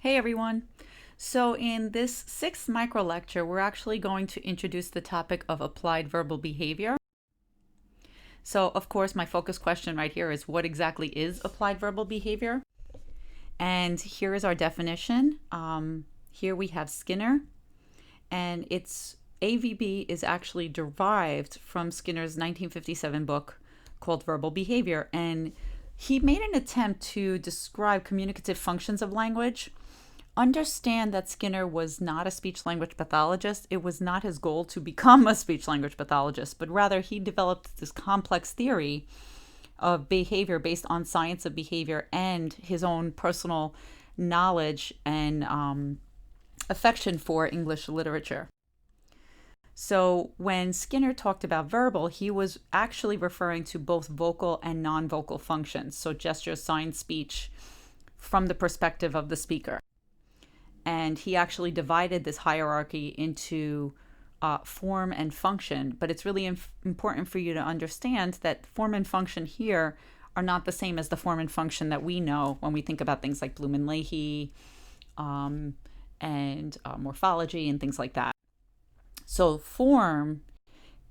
Hey everyone. So in this sixth micro lecture, we're actually going to introduce the topic of applied verbal behavior. So of course, my focus question right here is what exactly is applied verbal behavior? And here is our definition. Here we have Skinner, and its AVB is actually derived from Skinner's 1957 book called Verbal Behavior. And he made an attempt to describe communicative functions of language. Understand that Skinner was not a speech language pathologist. It was not his goal to become a speech language pathologist, but rather he developed this complex theory of behavior based on science of behavior and his own personal knowledge and affection for English literature. So when Skinner talked about verbal, he was actually referring to both vocal and non-vocal functions, so gesture, sign, speech, from the perspective of the speaker. And he actually divided this hierarchy into form and function. But it's really important for you to understand that form and function here are not the same as the form and function that we know when we think about things like Bloom and Leahy and morphology and things like that. So form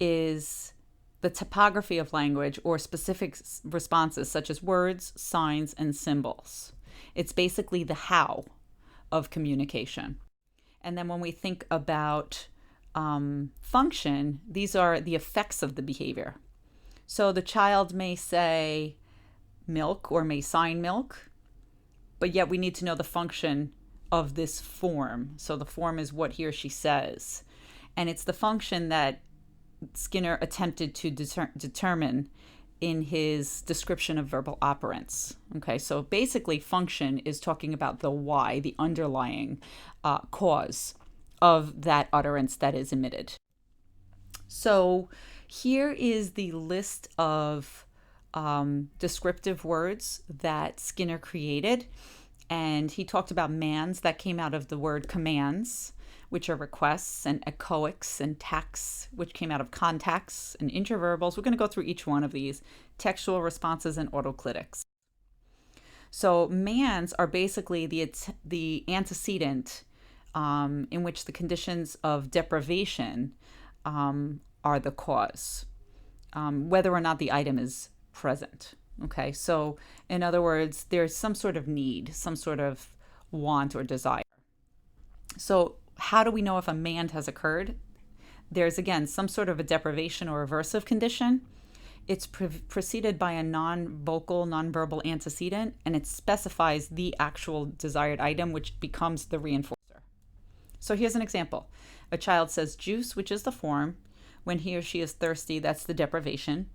is the topography of language or specific responses such as words, signs, and symbols. It's basically the how of communication. And then when we think about function, these are the effects of the behavior. So the child may say milk or may sign milk, but yet we need to know the function of this form. So the form is what he or she says. And it's the function that Skinner attempted to determine in his description of verbal operants. Okay, so basically function is talking about the why, the underlying cause of that utterance that is emitted. So here is the list of descriptive words that Skinner created. And he talked about mands that came out of the word commands, which are requests, and echoics and tacts, which came out of contacts, and interverbals. We're going to go through each one of these: textual responses and autoclitics. So mands are basically the antecedent in which the conditions of deprivation are the cause, whether or not the item is present. Okay, so in other words, there's some sort of need, some sort of want or desire. So how do we know if a mand has occurred? There's, again, some sort of a deprivation or aversive condition. It's preceded by a non-vocal, non-verbal antecedent, and it specifies the actual desired item, which becomes the reinforcer. So here's an example. A child says juice, which is the form. When he or she is thirsty, that's the deprivation.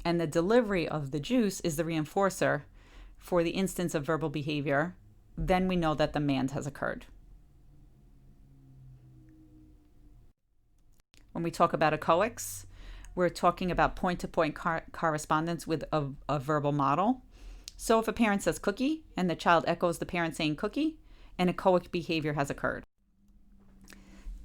And the delivery of the juice is the reinforcer for the instance of verbal behavior. Then we know that the mand has occurred. When we talk about echoics, we're talking about point-to-point correspondence with a verbal model. So if a parent says cookie and the child echoes the parent saying cookie, an echoic behavior has occurred.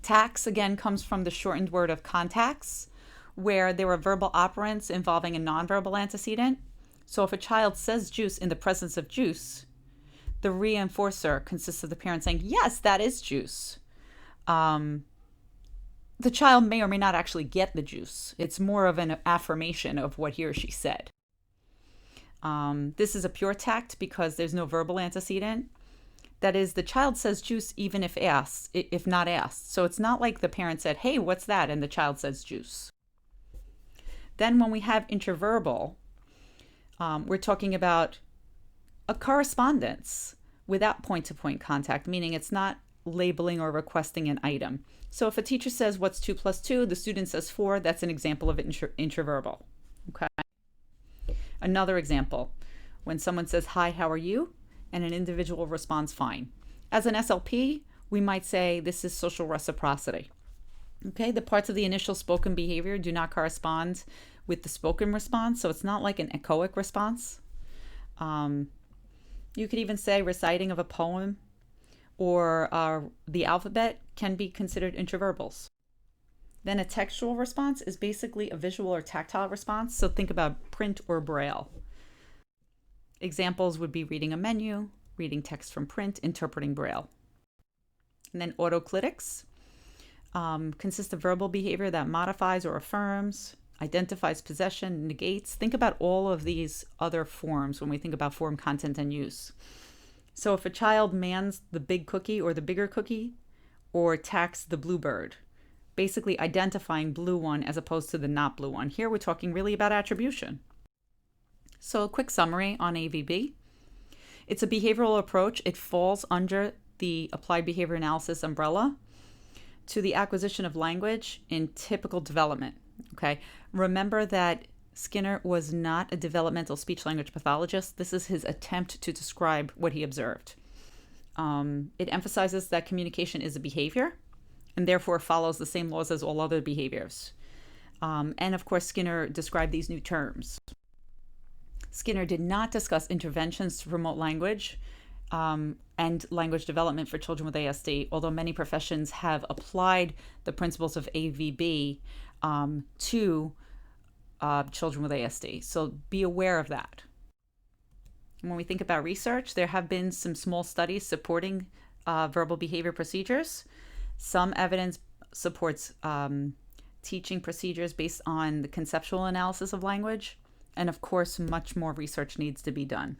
Tacts, again, comes from the shortened word of contacts, where there are verbal operants involving a nonverbal antecedent. So if a child says juice in the presence of juice, the reinforcer consists of the parent saying, yes, that is juice. The child may or may not actually get the juice. It's more of an affirmation of what he or she said. This is a pure tact because there's no verbal antecedent. That is, the child says juice even if asked, if not asked. So it's not like the parent said, hey, what's that? And the child says juice. Then when we have interverbal, we're talking about a correspondence without point-to-point contact, meaning it's not labeling or requesting an item. So if a teacher says, what's 2 plus 2? The student says 4. That's an example of interverbal. Okay. Another example, when someone says, hi, how are you? And an individual responds, fine. As an SLP, we might say this is social reciprocity. Okay, the parts of the initial spoken behavior do not correspond with the spoken response, so it's not like an echoic response. You could even say reciting of a poem or the alphabet can be considered interverbals. Then a textual response is basically a visual or tactile response, so think about print or braille. Examples would be reading a menu, reading text from print, interpreting Braille. And then autoclitics consists of verbal behavior that modifies or affirms, identifies possession, negates. Think about all of these other forms when we think about form, content, and use. So if a child mans the big cookie or the bigger cookie, or tacks the blue bird, basically identifying blue one as opposed to the not blue one. Here we're talking really about attribution. So a quick summary on AVB. It's a behavioral approach. It falls under the applied behavior analysis umbrella to the acquisition of language in typical development. Okay, remember that Skinner was not a developmental speech language pathologist. This is his attempt to describe what he observed. It emphasizes that communication is a behavior and therefore follows the same laws as all other behaviors. And of course, Skinner described these new terms. Skinner did not discuss interventions to promote language and language development for children with ASD, although many professions have applied the principles of AVB to children with ASD. So be aware of that. And when we think about research, there have been some small studies supporting verbal behavior procedures. Some evidence supports teaching procedures based on the conceptual analysis of language. And of course, much more research needs to be done.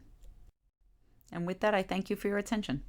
And with that, I thank you for your attention.